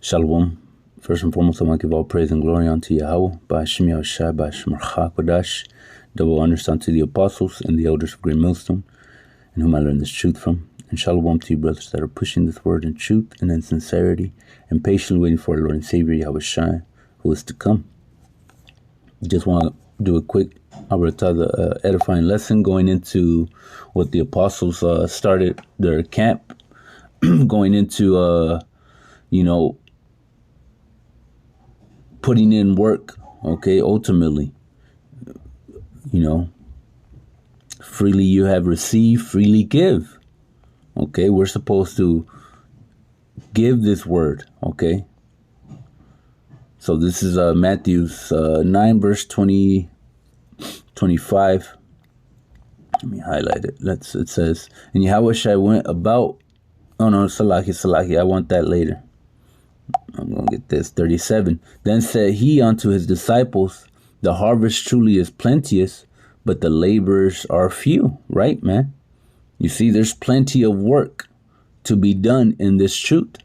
Shalom. First and foremost, I want to give all praise and glory unto Yahweh, by Hashem Yahushai, by Hashem Kodash, double honors unto the apostles and the elders of Great Millstone, and whom I learned this truth from. And shalom to you brothers that are pushing this word in truth and in sincerity, and patiently waiting for our Lord and Savior Yahushai, who is to come. Just want to do a quick edifying lesson going into what the apostles started their camp, going into putting in work, okay, ultimately, freely you have received, freely give, okay, we're supposed to give this word, okay, so this is Matthew's 9 verse 25, let me highlight it, it says, and Yahushua went about, Salahi, I want that later. I'm going to get this, 37. Then said he unto his disciples, the harvest truly is plenteous, but the laborers are few. Right, man? You see, there's plenty of work to be done in this truth.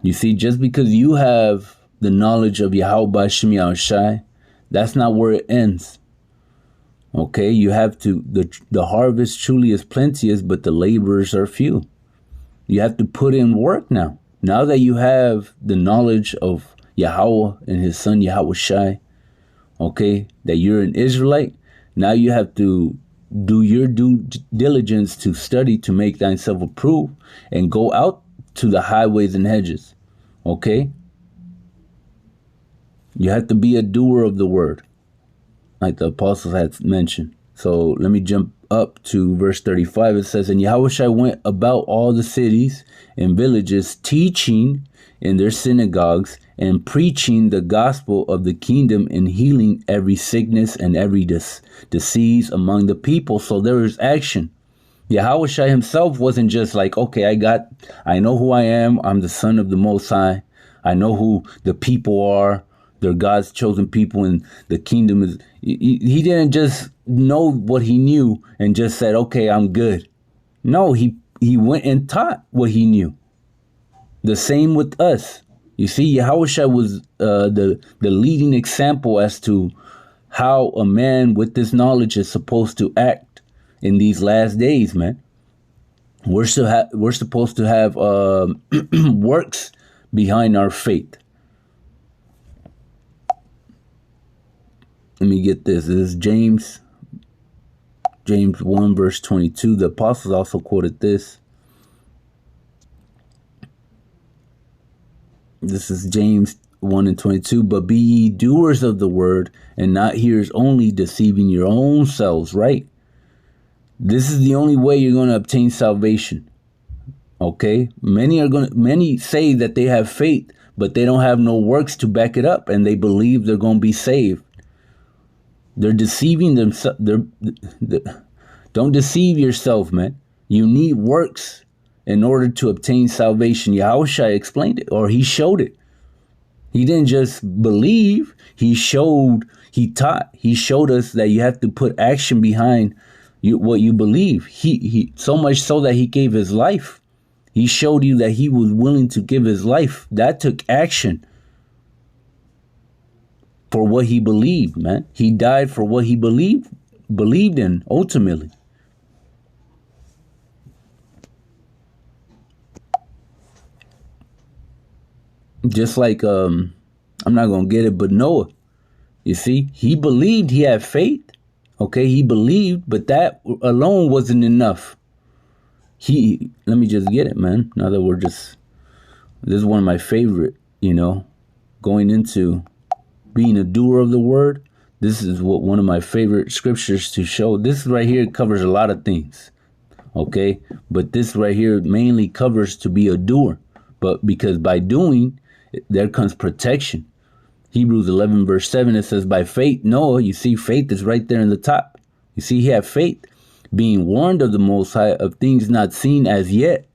You see, just because you have the knowledge of Yahweh B'Shem Yahushai, that's not where it ends. Okay, you have to, the harvest truly is plenteous, but the laborers are few. You have to put in work now. Now that you have the knowledge of Yahweh and his son Yahushai, okay, that you're an Israelite, now you have to do your due diligence to study to make thyself approved and go out to the highways and hedges, okay? You have to be a doer of the word, like the apostles had mentioned. So let me jump up to verse 35. It says, and Yahushua went about all the cities and villages, teaching in their synagogues and preaching the gospel of the kingdom and healing every sickness and every disease among the people. So there is action. Yahushua himself wasn't just like, okay, I know who I am. I'm the son of the Most High. I know who the people are. They're God's chosen people, and the kingdom is. He didn't just know what he knew and just said, okay, I'm good. No, he went and taught what he knew. The same with us. You see, Yahushua was the leading example as to how a man with this knowledge is supposed to act in these last days, man. We're supposed to have works behind our faith. Let me get this. This is James 1 verse 22. The apostles also quoted this. This is James 1 and 22. But be ye doers of the word and not hearers only, deceiving your own selves, right? This is the only way you're going to obtain salvation. Okay? Many say that they have faith, but they don't have no works to back it up, and they believe they're going to be saved. They're deceiving themselves. Don't deceive yourself, man. You need works in order to obtain salvation. Yahushua explained it, or he showed it. He didn't just believe. He taught. He showed us that you have to put action behind what you believe. He so much so that he gave his life. He showed you that he was willing to give his life. That took action. For what he believed, man. He died for what he believed in, ultimately. Just like, I'm not going to get it, but Noah, you see, he believed, he had faith. Okay, he believed, but that alone wasn't enough. Let me just get it, man. Now that this is one of my favorite, going into being a doer of the word. This is one of my favorite scriptures to show. This right here covers a lot of things, okay? But this right here mainly covers to be a doer. But because by doing, there comes protection. Hebrews 11 verse 7, it says, by faith, Noah, you see faith is right there in the top. You see, he had faith, being warned of the Most High of things not seen as yet,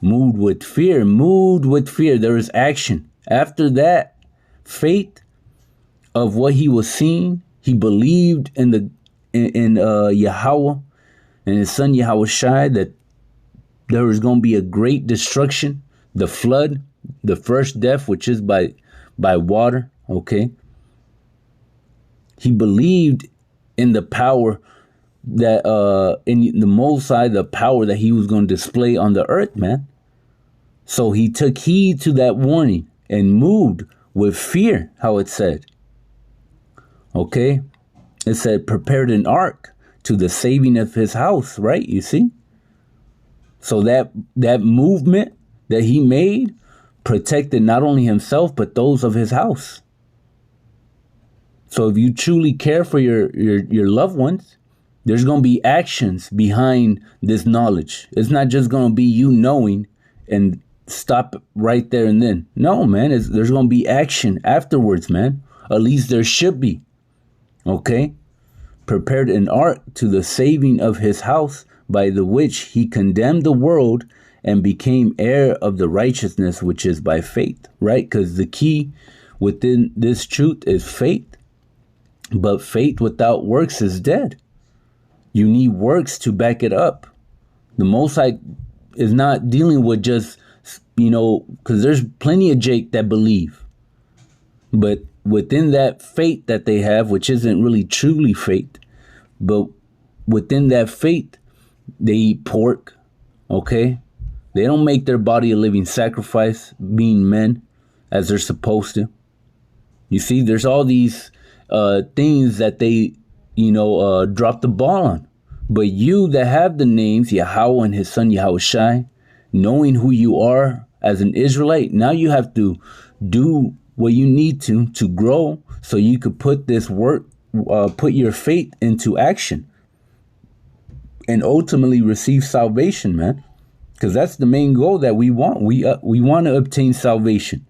moved with fear. There is action. After that, faith, of what he was seeing, he believed in Yahweh and his son Yahushai, that there was going to be a great destruction the flood, the first death, which is by water, okay? He believed in the power that in the Most High, the power that he was going to display on the earth, man. So he took heed to that warning and moved with fear, how it said. Okay? It said, prepared an ark to the saving of his house, right? You see? So that movement that he made protected not only himself, but those of his house. So if you truly care for your loved ones, there's going to be actions behind this knowledge. It's not just going to be you knowing and stop right there and then. No, man, there's going to be action afterwards, man. At least there should be. Okay? Prepared an ark to the saving of his house, by the which he condemned the world and became heir of the righteousness which is by faith, right? Because the key within this truth is faith. But faith without works is dead. You need works to back it up. The Most High is not dealing with just, because there's plenty of Jake that believe. But within that faith that they have, which isn't really truly faith, but within that faith, they eat pork, okay? They don't make their body a living sacrifice, being men, as they're supposed to. You see, there's all these things that they, drop the ball on. But you that have the names, Yahweh and his son Yahushai, knowing who you are as an Israelite, now you have to do what you need to grow so you could put this work, put your faith into action and ultimately receive salvation, man. Because that's the main goal that we want. We want to obtain salvation.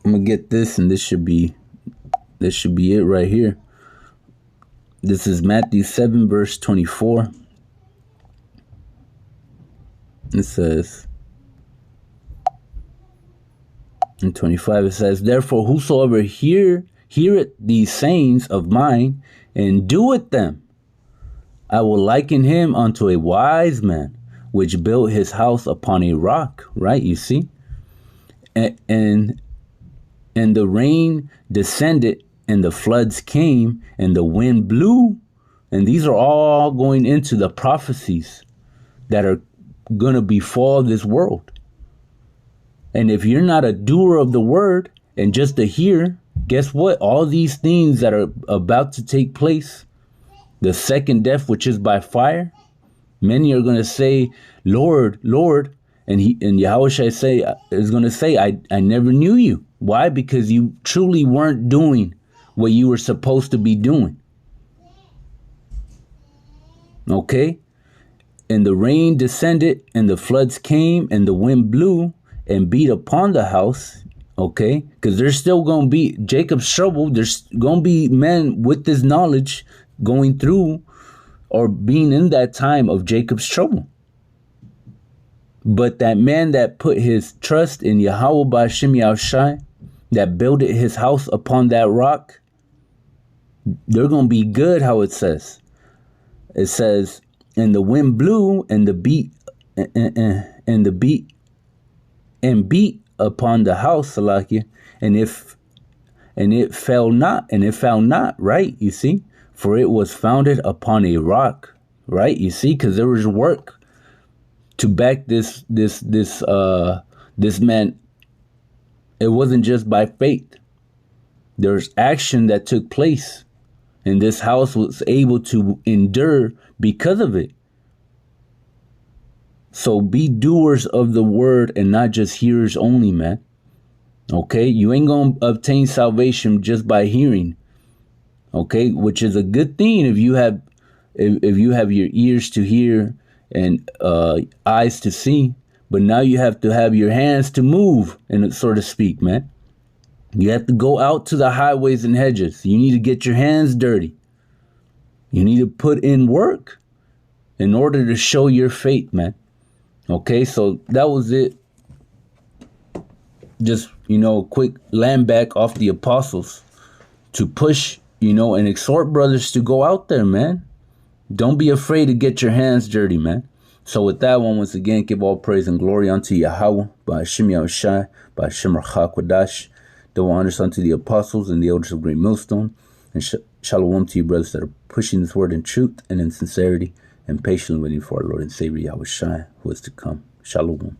I'm going to get this, and this should be it right here. This is Matthew 7, verse 24. It says, in 25, it says, therefore, whosoever heareth these sayings of mine and doeth them, I will liken him unto a wise man, which built his house upon a rock. Right, you see? And the rain descended, and the floods came, and the wind blew. And these are all going into the prophecies that are going to befall this world. And if you're not a doer of the word and just a hearer, guess what? All these things that are about to take place, the second death, which is by fire, many are going to say, Lord, Lord. And Yahushua is going to say, I never knew you. Why? Because you truly weren't doing what you were supposed to be doing. Okay? And the rain descended, and the floods came, and the wind blew and beat upon the house. Okay? Because there's still going to be Jacob's trouble. There's going to be men with this knowledge going through or being in that time of Jacob's trouble. But that man that put his trust in Yahweh Ba'ashem Yahushai, that builded his house upon that rock, they're going to be good, how it says. It says, and the wind blew and beat upon the house, Salakia, and it fell not, right? You see, for it was founded upon a rock, right? You see, because there was work to back this man. It wasn't just by faith. There's action that took place, and this house was able to endure because of it. So be doers of the word and not just hearers only, man. Okay, you ain't gonna obtain salvation just by hearing. Okay, which is a good thing if you have your ears to hear and eyes to see. But now you have to have your hands to move, and so to speak, man. You have to go out to the highways and hedges. You need to get your hands dirty. You need to put in work in order to show your faith, man. Okay, so that was it. Just, a quick land back off the apostles to push, and exhort brothers to go out there, man. Don't be afraid to get your hands dirty, man. So with that one, once again, give all praise and glory unto Yahweh, by Hashem Yahushai, by Hashem Rachakwadash. Double honors unto the apostles and the elders of Great Millstone. And shalom to you brothers that are pushing this word in truth and in sincerity and patiently waiting for our Lord and Savior Yahushai, who is to come. Shalom.